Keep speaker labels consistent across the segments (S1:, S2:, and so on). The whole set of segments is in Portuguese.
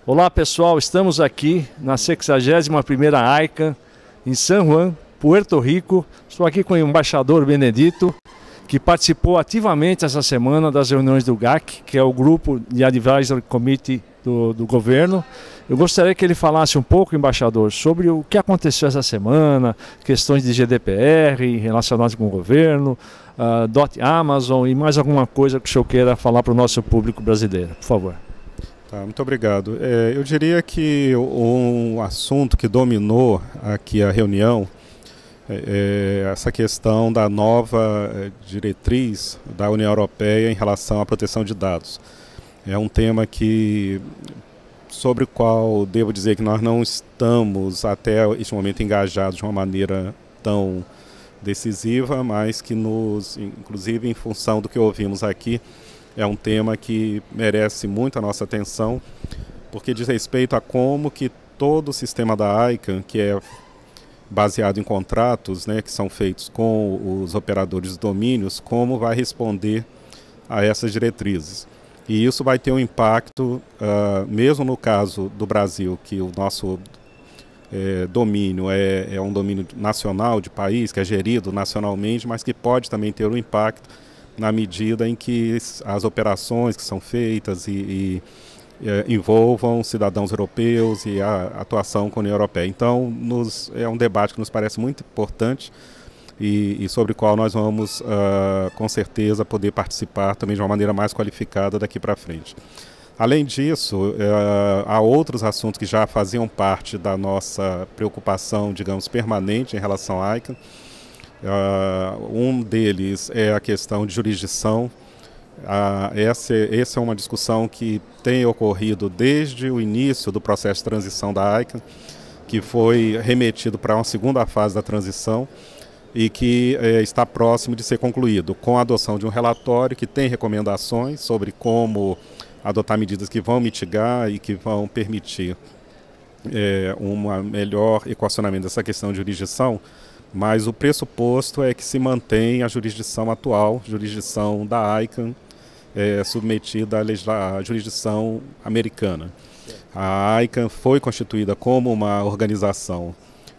S1: Olá pessoal, estamos aqui na 61ª AICAN em San Juan, Puerto Rico. Estou aqui com o embaixador Benedito, que participou ativamente essa semana das reuniões do GAC, que é o grupo de Advisory Committee do governo. Eu gostaria que ele falasse um pouco, embaixador, sobre o que aconteceu essa semana, questões de GDPR relacionadas com o governo, Amazon e mais alguma coisa que o senhor queira falar para o nosso público brasileiro, por favor.
S2: Tá, muito obrigado. Eu diria que um assunto que dominou aqui a reunião é essa questão da nova diretriz da União Europeia em relação à proteção de dados. É um tema sobre o qual devo dizer que nós não estamos até este momento engajados de uma maneira tão decisiva, mas que inclusive em função do que ouvimos aqui, é um tema que merece muito a nossa atenção, porque diz respeito a como que todo o sistema da ICANN, que é baseado em contratos, né, que são feitos com os operadores de domínios, como vai responder a essas diretrizes. E isso vai ter um impacto, mesmo no caso do Brasil, que o nosso domínio é um domínio nacional de país, que é gerido nacionalmente, mas que pode também ter um impacto na medida em que as operações que são feitas envolvam cidadãos europeus e a atuação com a União Europeia. Então, é um debate que nos parece muito importante e sobre o qual nós vamos, com certeza, poder participar também de uma maneira mais qualificada daqui para frente. Além disso, há outros assuntos que já faziam parte da nossa preocupação, digamos, permanente em relação à ICANN. Um deles é a questão de jurisdição. Essa é uma discussão que tem ocorrido desde o início do processo de transição da ICANN, que foi remetido para uma segunda fase da transição e que está próximo de ser concluído, com a adoção de um relatório que tem recomendações sobre como adotar medidas que vão mitigar e que vão permitir um melhor equacionamento dessa questão de jurisdição. Mas o pressuposto é que se mantém a jurisdição atual, jurisdição da ICANN, submetida à jurisdição americana. A ICANN foi constituída como uma organização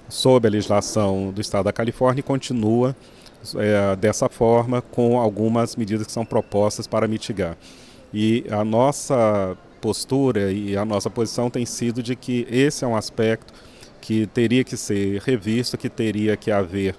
S2: sob a legislação do Estado da Califórnia e continua dessa forma, com algumas medidas que são propostas para mitigar. E a nossa postura e a nossa posição tem sido de que esse é um aspecto que teria que ser revisto, que teria que haver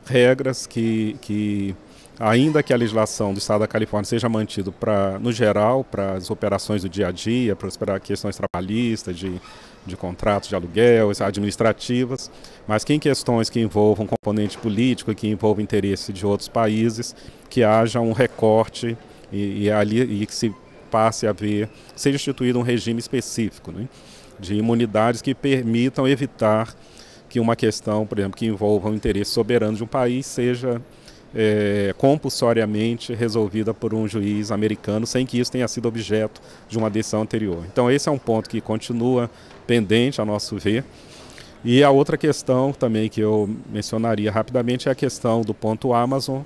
S2: regras que ainda que a legislação do Estado da Califórnia seja mantida no geral, para as operações do dia a dia, para questões trabalhistas, de contratos de aluguel, administrativas, mas que em questões que envolvam componente político e que envolvam interesse de outros países, que haja um recorte e que se passe a seja instituído um regime específico, né, de imunidades que permitam evitar que uma questão, por exemplo, que envolva o interesse soberano de um país seja compulsoriamente resolvida por um juiz americano sem que isso tenha sido objeto de uma decisão anterior. Então esse é um ponto que continua pendente, a nosso ver. E a outra questão também que eu mencionaria rapidamente é a questão do ponto Amazon,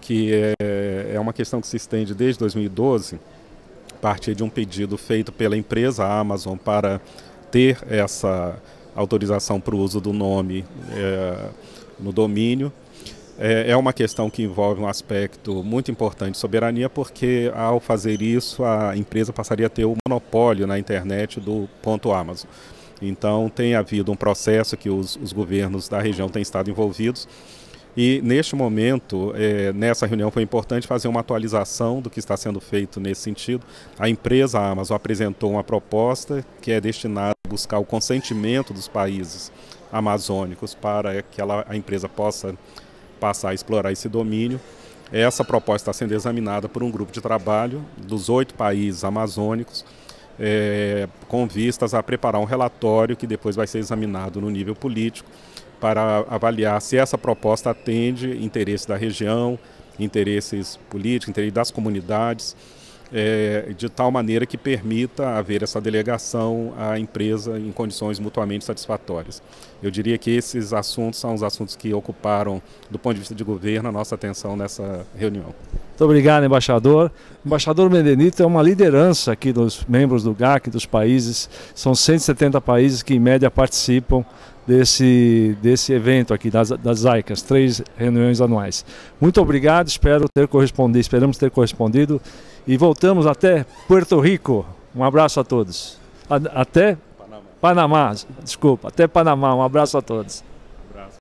S2: que é uma questão que se estende desde 2012, a partir de um pedido feito pela empresa Amazon para ter essa autorização para o uso do nome no domínio. É uma questão que envolve um aspecto muito importante de soberania, porque ao fazer isso a empresa passaria a ter o monopólio na internet do ponto Amazon. Então tem havido um processo que os governos da região têm estado envolvidos. E neste momento, nessa reunião foi importante fazer uma atualização do que está sendo feito nesse sentido. A empresa Amazon apresentou uma proposta que é destinada a buscar o consentimento dos países amazônicos para que a empresa possa passar a explorar esse domínio. Essa proposta está sendo examinada por um grupo de trabalho dos 8 países amazônicos, com vistas a preparar um relatório que depois vai ser examinado no nível político, para avaliar se essa proposta atende interesses da região, interesses políticos, interesses das comunidades, de tal maneira que permita haver essa delegação à empresa em condições mutuamente satisfatórias. Eu diria que esses assuntos são os assuntos que ocuparam, do ponto de vista de governo, a nossa atenção nessa reunião.
S1: Muito obrigado, embaixador. O embaixador Benedito é uma liderança aqui dos membros do GAC, dos países. São 170 países que, em média, participam desse evento aqui, das AICAS, 3 reuniões anuais. Muito obrigado, esperamos ter correspondido. E voltamos até Puerto Rico. Um abraço a todos. Até Panamá, desculpa, até Panamá. Um abraço a todos.